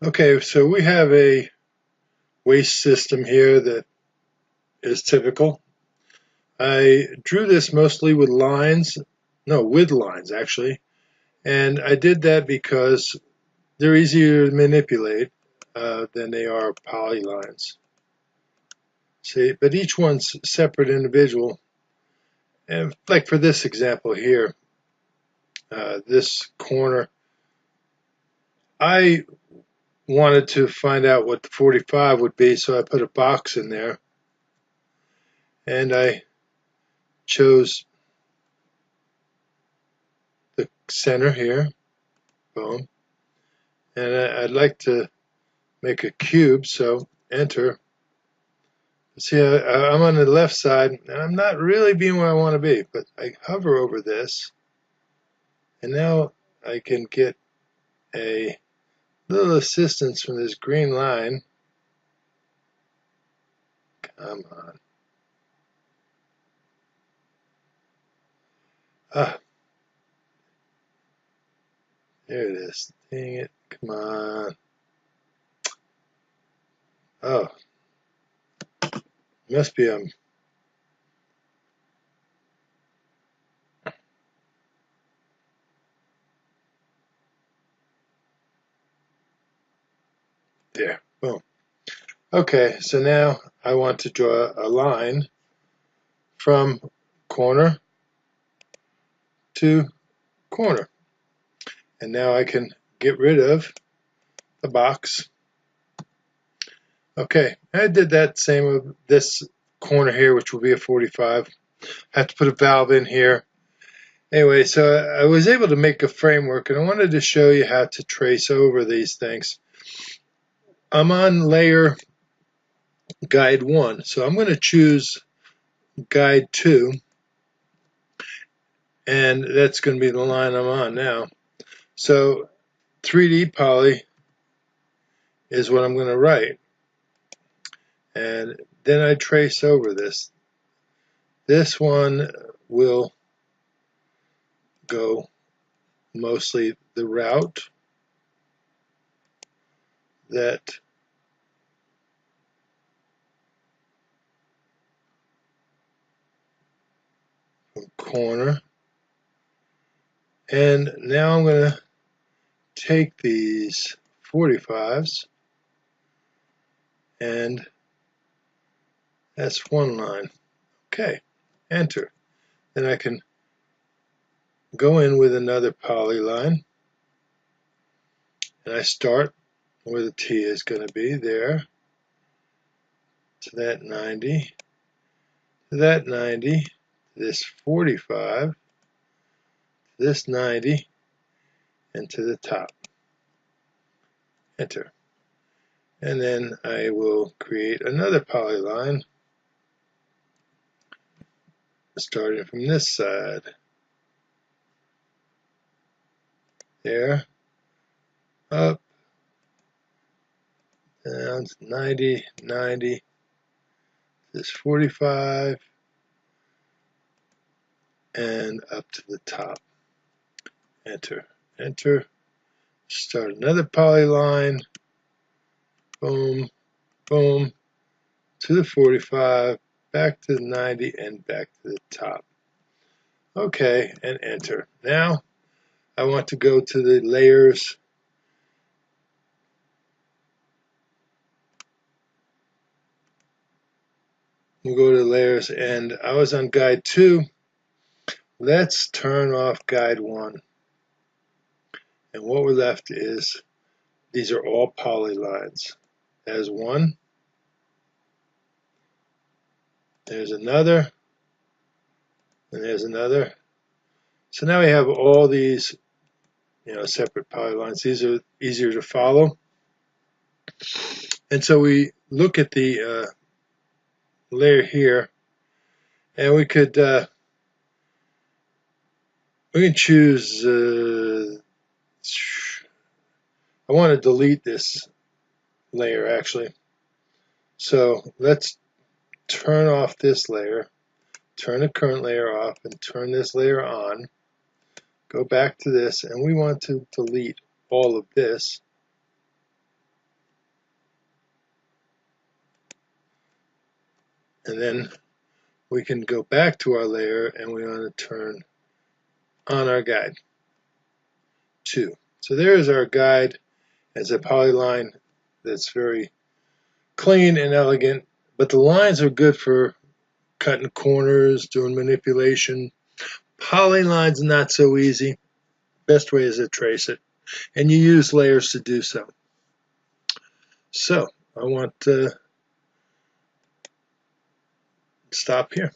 Okay, so we have a waste system here that is typical. I drew this mostly with lines, no, with lines actually, and I did that because they're easier to manipulate than they are polylines. See, but each one's separate individual. And like for this example here, this corner, I wanted to find out what the 45 would be, so I put a box in there, and I chose the center here, boom, and I'd like to make a cube, so enter. See, I'm on the left side, and I'm not really being where I want to be, but I hover over this, and now I can get a little assistance from this green line. Come on. Ah, there it is. Dang it. Come on. Oh, must be there. Boom. Okay, so now I want to draw a line from corner to corner. And now I can get rid of the box. Okay, I did that same with this corner here, which will be a 45. I have to put a valve in here. Anyway, so I was able to make a framework, and I wanted to show you how to trace over these things. I'm on layer guide 1, so I'm going to choose guide 2, and that's going to be the line I'm on now. So 3D poly is what I'm going to write, and then I trace over this. This one will go mostly the route that from corner, and now I'm going to take these 45s, and that's one line. Okay, enter. Then I can go in with another polyline, and I start where the T is going to be there, to that 90, to that 90, this 45, this 90, and to the top. Enter. And then I will create another polyline starting from this side. There, up, down, 90, 90, this 45, and up to the top. Enter, enter. Start another polyline. Boom, boom, to the 45, back to the 90, and back to the top. Okay, and enter. Now I want to go to the layers. We'll go to layers, and I was on guide 2. Let's turn off guide 1. And what we're left is, these are all polylines. There's one. There's another. And there's another. So now we have all these, separate polylines. These are easier to follow. And so we look at the layer here, and we can choose. I want to delete this layer actually. So let's turn off this layer, turn the current layer off, and turn this layer on. Go back to this, and we want to delete all of this. And then we can go back to our layer and we want to turn on our guide 2. So there is our guide as a polyline that's very clean and elegant, but the lines are good for cutting corners, doing manipulation. Polylines not so easy. Best way is to trace it, and you use layers to do so. So I want to stop here.